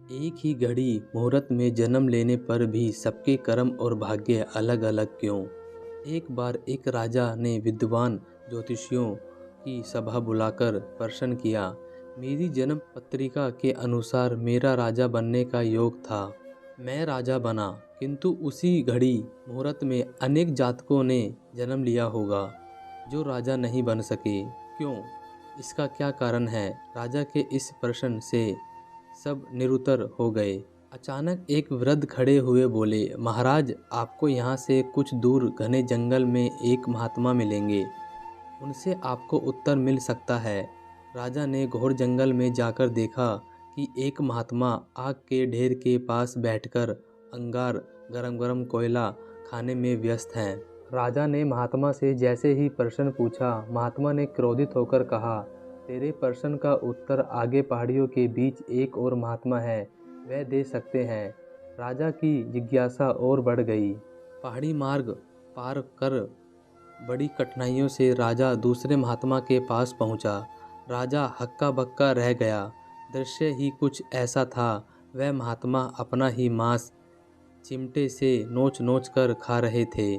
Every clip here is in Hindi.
एक ही घड़ी मुहूर्त में जन्म लेने पर भी सबके कर्म और भाग्य अलग अलग क्यों? एक बार एक राजा ने विद्वान ज्योतिषियों की सभा बुलाकर प्रश्न किया। मेरी जन्म पत्रिका के अनुसार मेरा राजा बनने का योग था। मैं राजा बना, किंतु उसी घड़ी मुहूर्त में अनेक जातकों ने जन्म लिया होगा जो राजा नहीं बन सके। क्यों? इसका क्या कारण है? राजा के इस प्रश्न से सब निरुत्तर हो गए। अचानक एक वृद्ध खड़े हुए बोले, महाराज, आपको यहाँ से कुछ दूर घने जंगल में एक महात्मा मिलेंगे। उनसे आपको उत्तर मिल सकता है। राजा ने घोर जंगल में जाकर देखा कि एक महात्मा आग के ढेर के पास बैठकर अंगार गरम गरम कोयला खाने में व्यस्त हैं। राजा ने महात्मा से जैसे ही प्रश्न पूछा, महात्मा ने क्रोधित होकर कहा, तेरे प्रश्न का उत्तर आगे पहाड़ियों के बीच एक और महात्मा है, वह दे सकते हैं। राजा की जिज्ञासा और बढ़ गई। पहाड़ी मार्ग पार कर बड़ी कठिनाइयों से राजा दूसरे महात्मा के पास पहुंचा। राजा हक्का बक्का रह गया। दृश्य ही कुछ ऐसा था। वह महात्मा अपना ही मांस चिमटे से नोच नोच कर खा रहे थे।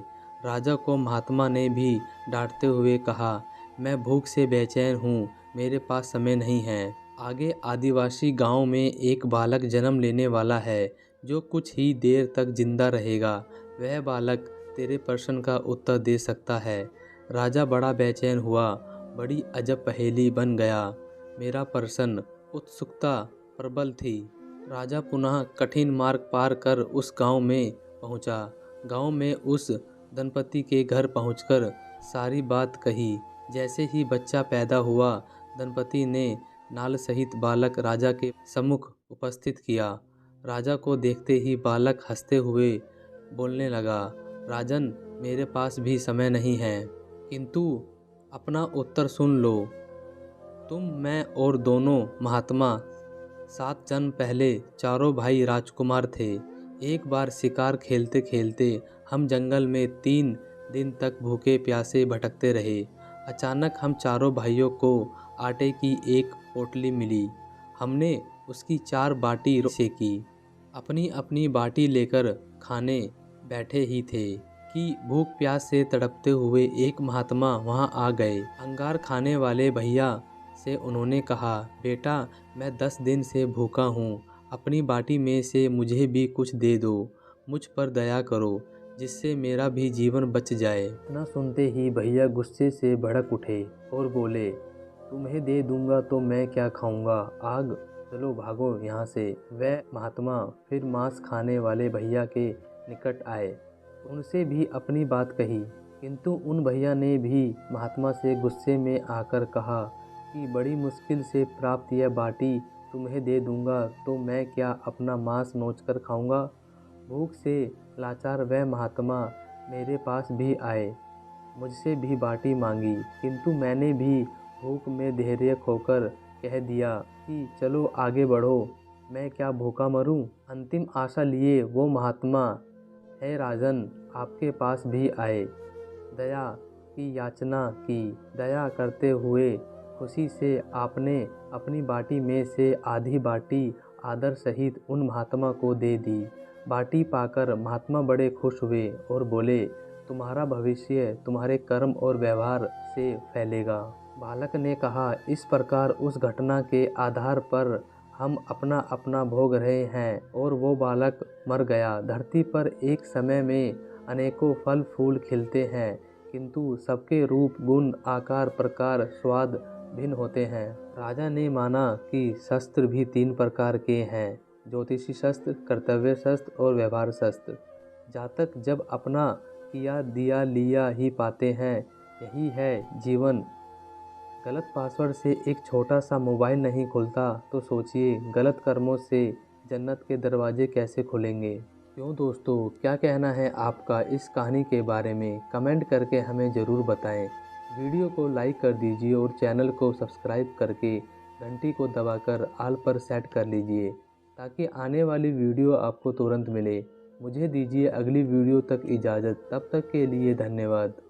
राजा को महात्मा ने भी डांटते हुए कहा, मैं भूख से बेचैन हूँ, मेरे पास समय नहीं है। आगे आदिवासी गांव में एक बालक जन्म लेने वाला है जो कुछ ही देर तक जिंदा रहेगा। वह बालक तेरे प्रश्न का उत्तर दे सकता है। राजा बड़ा बेचैन हुआ। बड़ी अजब पहेली बन गया मेरा प्रश्न। उत्सुकता प्रबल थी। राजा पुनः कठिन मार्ग पार कर उस गांव में पहुंचा। गांव में उस दंपति के घर पहुंचकर सारी बात कही। जैसे ही बच्चा पैदा हुआ, दंपति ने नाल सहित बालक राजा के सम्मुख उपस्थित किया। राजा को देखते ही बालक हंसते हुए बोलने लगा, राजन, मेरे पास भी समय नहीं है, किंतु अपना उत्तर सुन लो। तुम, मैं और दोनों महात्मा 7 जन्म पहले चारों भाई राजकुमार थे। एक बार शिकार खेलते खेलते हम जंगल में 3 दिन तक भूखे प्यासे भटकते रहे। अचानक हम चारों भाइयों को आटे की एक पोटली मिली। हमने उसकी 4 बाटी सेकी। अपनी अपनी बाटी लेकर खाने बैठे ही थे कि भूख प्यास से तड़पते हुए एक महात्मा वहां आ गए। अंगार खाने वाले भैया से उन्होंने कहा, बेटा, मैं 10 दिन से भूखा हूँ, अपनी बाटी में से मुझे भी कुछ दे दो, मुझ पर दया करो, जिससे मेरा भी जीवन बच जाए। इतना सुनते ही भैया गुस्से से भड़क उठे और बोले, तुम्हें दे दूंगा तो मैं क्या खाऊंगा, आग, चलो भागो यहाँ से। वह महात्मा फिर मांस खाने वाले भैया के निकट आए, उनसे भी अपनी बात कही, किंतु उन भैया ने भी महात्मा से गुस्से में आकर कहा कि बड़ी मुश्किल से प्राप्त यह बाटी तुम्हें दे दूंगा तो मैं क्या अपना मांस नोचकर खाऊंगा। भूख से लाचार वह महात्मा मेरे पास भी आए, मुझसे भी बाटी मांगी, किंतु मैंने भी भूख में धैर्य खोकर कह दिया कि चलो आगे बढ़ो, मैं क्या भूखा मरूं। अंतिम आशा लिए वो महात्मा, है राजन, आपके पास भी आए, दया की याचना की। दया करते हुए खुशी से आपने अपनी बाटी में से आधी बाटी आदर सहित उन महात्मा को दे दी। बाटी पाकर महात्मा बड़े खुश हुए और बोले, तुम्हारा भविष्य तुम्हारे कर्म और व्यवहार से फैलेगा। बालक ने कहा, इस प्रकार उस घटना के आधार पर हम अपना अपना भोग रहे हैं और वो बालक मर गया। धरती पर एक समय में अनेकों फल फूल खिलते हैं, किंतु सबके रूप, गुण, आकार, प्रकार, स्वाद भिन्न होते हैं। राजा ने माना कि शस्त्र भी 3 प्रकार के हैं, ज्योतिषी शस्त्र, कर्तव्य शस्त्र और व्यवहार शस्त्र। जातक जब अपना किया दिया लिया ही पाते हैं, यही है जीवन। गलत पासवर्ड से एक छोटा सा मोबाइल नहीं खुलता, तो सोचिए गलत कर्मों से जन्नत के दरवाजे कैसे खुलेंगे। क्यों दोस्तों, क्या कहना है आपका इस कहानी के बारे में? कमेंट करके हमें ज़रूर बताएं। वीडियो को लाइक कर दीजिए और चैनल को सब्सक्राइब करके घंटी को दबाकर ऑल पर सेट कर लीजिए, ताकि आने वाली वीडियो आपको तुरंत मिले। मुझे दीजिए अगली वीडियो तक इजाज़त, तब तक के लिए धन्यवाद।